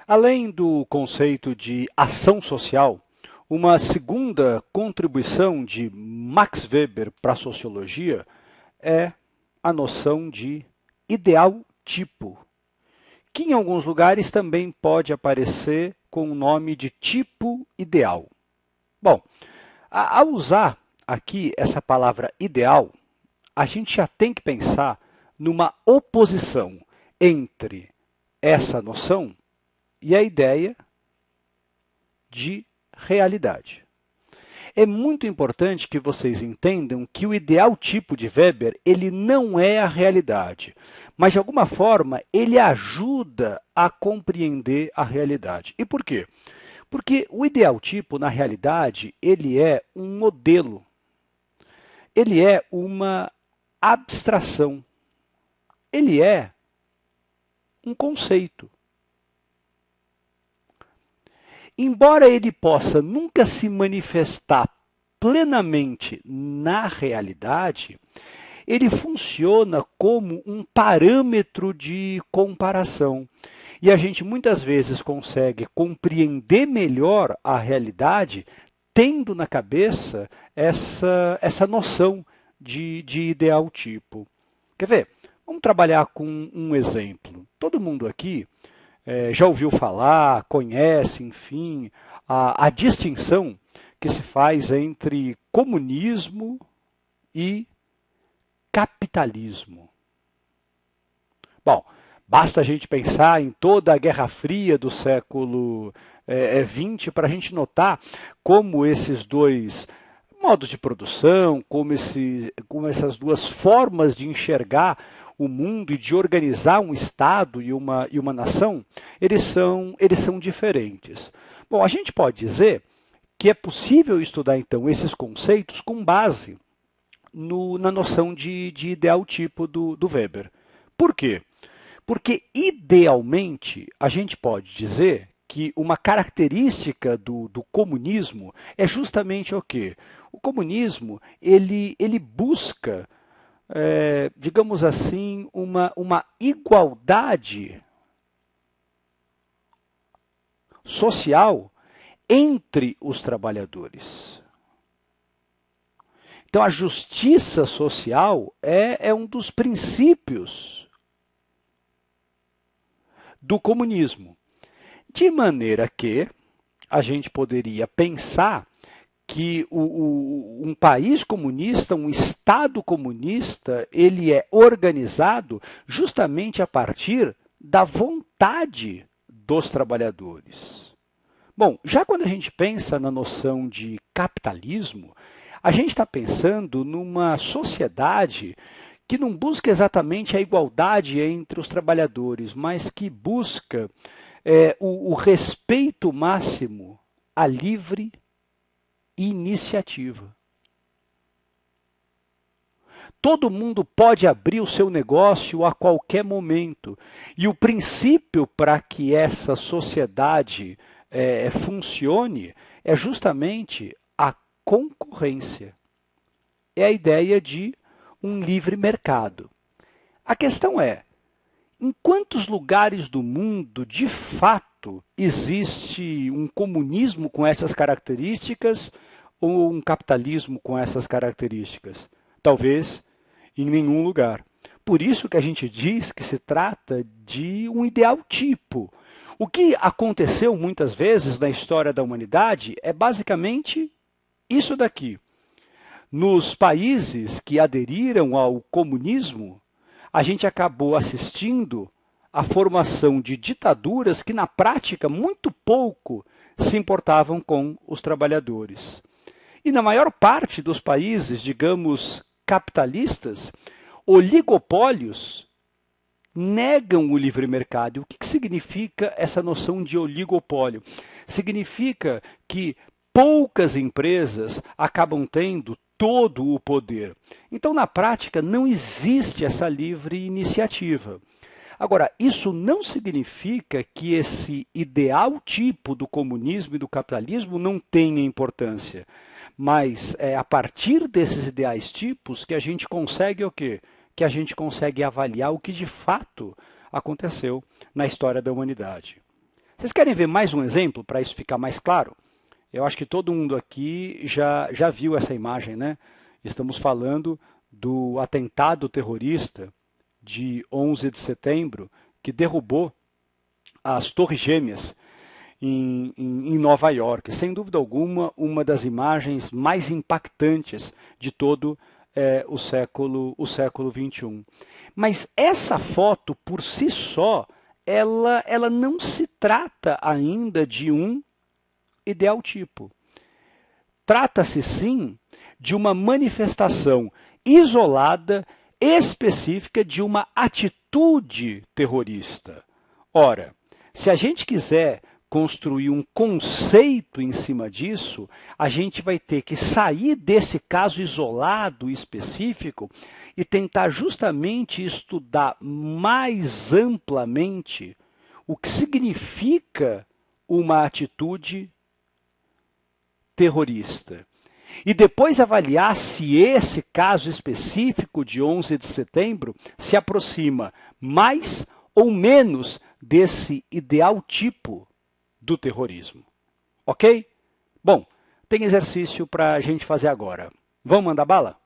Além do conceito de ação social, uma segunda contribuição de Max Weber para a sociologia é a noção de ideal tipo, que em alguns lugares também pode aparecer com o nome de tipo ideal. Bom, ao usar aqui essa palavra ideal, a gente já tem que pensar numa oposição entre essa noção e a ideia de realidade. É muito importante que vocês entendam que o ideal tipo de Weber, ele não é a realidade, mas de alguma forma ele ajuda a compreender a realidade. E por quê? Porque o ideal tipo, na realidade, ele é um modelo, ele é uma abstração, ele é um conceito. Embora ele possa nunca se manifestar plenamente na realidade, ele funciona como um parâmetro de comparação. E a gente muitas vezes consegue compreender melhor a realidade tendo na cabeça essa noção de ideal tipo. Quer ver? Vamos trabalhar com um exemplo. Todo mundo aqui já ouviu falar, conhece, enfim, a distinção que se faz entre comunismo e capitalismo. Bom, basta a gente pensar em toda a Guerra Fria do século XX para a gente notar como esses dois modos de produção, como essas duas formas de enxergar o mundo e de organizar um Estado e uma nação, eles são diferentes. Bom, a gente pode dizer que é possível estudar, então, esses conceitos com base na noção de ideal tipo do Weber. Por quê? Porque, idealmente, a gente pode dizer que uma característica do comunismo é justamente o quê? O comunismo ele busca, digamos assim, uma igualdade social entre os trabalhadores. Então, a justiça social é um dos princípios do comunismo. De maneira que a gente poderia pensar que um país comunista, um Estado comunista, ele é organizado justamente a partir da vontade dos trabalhadores. Bom, já quando a gente pensa na noção de capitalismo, a gente está pensando numa sociedade que não busca exatamente a igualdade entre os trabalhadores, mas que busca o respeito máximo à livre iniciativa. Todo mundo pode abrir o seu negócio a qualquer momento. E o princípio para que essa sociedade funcione é justamente a concorrência. É a ideia de um livre mercado. A questão é, em quantos lugares do mundo, de fato, existe um comunismo com essas características ou um capitalismo com essas características? Talvez em nenhum lugar. Por isso que a gente diz que se trata de um ideal tipo. O que aconteceu muitas vezes na história da humanidade é basicamente isso daqui. Nos países que aderiram ao comunismo, a gente acabou assistindo à formação de ditaduras que, na prática, muito pouco se importavam com os trabalhadores. E na maior parte dos países, digamos, capitalistas, oligopólios negam o livre mercado. O que significa essa noção de oligopólio? Significa que poucas empresas acabam tendo todo o poder. Então, na prática, não existe essa livre iniciativa. Agora, isso não significa que esse ideal tipo do comunismo e do capitalismo não tenha importância. Mas é a partir desses ideais tipos que a gente consegue o quê? Que a gente consegue avaliar o que de fato aconteceu na história da humanidade. Vocês querem ver mais um exemplo para isso ficar mais claro? Eu acho que todo mundo aqui já viu essa imagem, né? Estamos falando do atentado terrorista de 11 de setembro, que derrubou as Torres Gêmeas em Nova York. Sem dúvida alguma, uma das imagens mais impactantes de todo o século XXI. Mas essa foto, por si só, ela não se trata ainda de um ideal tipo. Trata-se, sim, de uma manifestação isolada, específica de uma atitude terrorista. Ora, se a gente quiser construir um conceito em cima disso, a gente vai ter que sair desse caso isolado específico e tentar justamente estudar mais amplamente o que significa uma atitude terrorista. E depois avaliar se esse caso específico de 11 de setembro se aproxima mais ou menos desse ideal tipo do terrorismo. Ok? Bom, tem exercício para a gente fazer agora. Vamos mandar bala?